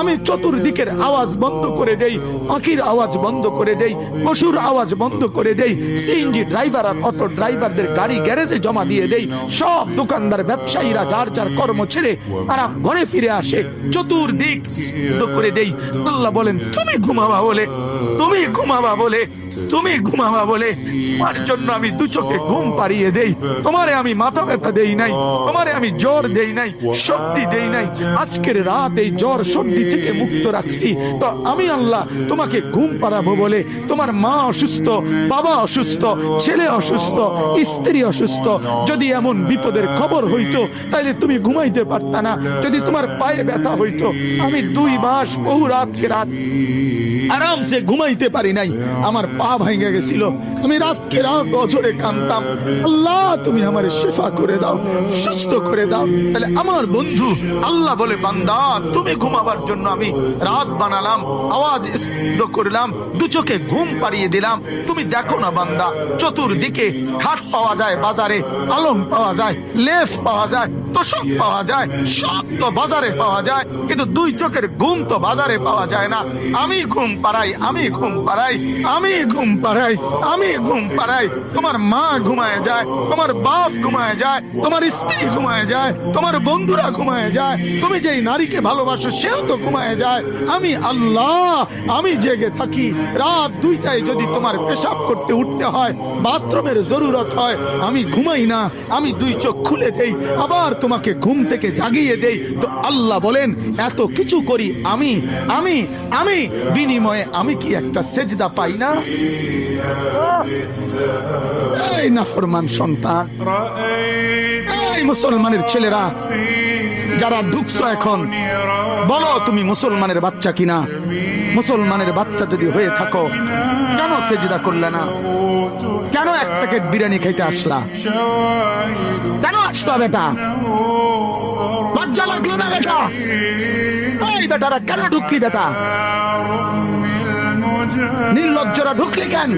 আমি চতুর্দিকের আওয়াজ বন্ধ করে দেই, পাখির আওয়াজ বন্ধ করে দেই, পশুর আওয়াজ বন্ধ করে দেই, সিএনজি ড্রাইভার আর অটো ড্রাইভারদের গাড়ি গ্যারেজে জমা দিয়ে দেই, সব দোকানদার ব্যবসায়ীরা যার যার কর্ম ছেড়ে তারা ঘরে ফিরে আসে, চতুর্দিক বন্ধ করে দেই। আল্লাহ বলেন তুমি ঘুমাবা বলে, তুমি ঘুমাবা বলে, তুমি ঘুমাবা বলে তোমার জন্য আমি দু চোখে ঘুম পাড়িয়ে দেই। তোমারে আমি মাথা ব্যথা দেই নাই, তোমারে আমি জ্বর দেই নাই, সর্দি দেই নাই। আজকের রাত এই জ্বর সর্দি থেকে মুক্ত রাখছি, তো আমি আল্লাহ তোমাকে ঘুম পাড়াবো বলে। তোমার মা অসুস্থ, বাবা অসুস্থ, ছেলে অসুস্থ, স্ত্রী অসুস্থ, যদি এমন বিপদের খবর হইতো তাইলে তুমি ঘুমাইতে পারতা না। যদি তোমার পায়ে ব্যথা হইতো, আমি 2 মাস বহু রাতকে রাত আরামসে ঘুমাইতে পারি নাই, আমার পা ভেঙে গেছিল, আমি রাতকে রাত অঝরে কাঁদতাম, আল্লাহ তুমি আমার শিফা করে দাও, সুস্থ করে দাও। তাহলে আমার বন্ধু আল্লাহ বলে বান্দা তুমি ঘুমাবার জন্য আমি রাত বানালাম, আওয়াজ স্তব্ধ করলাম, দু চোখে ঘুম পাড়িয়ে দিলাম। তুমি দেখো না বান্দা, চতুর্দিকে খাট পাওয়া যায় বাজারে, আলম পাওয়া যায়, লেফ পাওয়া যায়, তোষক পাওয়া যায়, সব তো বাজারে পাওয়া যায়, কিন্তু 2 চোখের ঘুম তো বাজারে পাওয়া যায় না। আমি ঘুম পাড়াই, আমি ঘুম পাড়াই, আমি ঘুম পাড়াই, আমি ঘুম পাড়াই। তোমার মা ঘুমায় যায়, তোমার বাপ ঘুমায় যায়, তোমার স্ত্রী ঘুমায় যায়, তোমার বন্ধুরা ঘুমায় যায়, তুমি যেই নারীকে ভালোবাসো সেও তো ঘুমায় যায়। আমি আল্লাহ আমি জেগে থাকি। রাত 2টায় যদি তোমার পেশাব করতে উঠতে হয়, বাথরুমের জরুরত হয়, আমি ঘুমাই না, আমি 2 চোখ খুলে দেই, আবার তোমাকে ঘুম থেকে জাগিয়ে দেই। তো আল্লাহ বলেন এত কিছু করি আমি, আমি আমি বিনিময়ে আমি কি একটা সেজদা পাই না? এই নাফরমান সন্তান, এই মুসলমানের ছেলেরা যারা ঢুকছো এখন, বলো তুমি মুসলমানের বাচ্চা কিনা? মুসলমানের বাচ্চা যদি হয়ে থাকো, কেন সেজদা করলে না? কেন 1 প্যাকেট বিরিয়ানি খাইতে আসলা? কেন আসলা বেটা? লজ্জা লাগলো না বেটা? এই বেটারা কেন ঢুকলি বেটা? নির্লজ্জরা ঢুকলি কেন?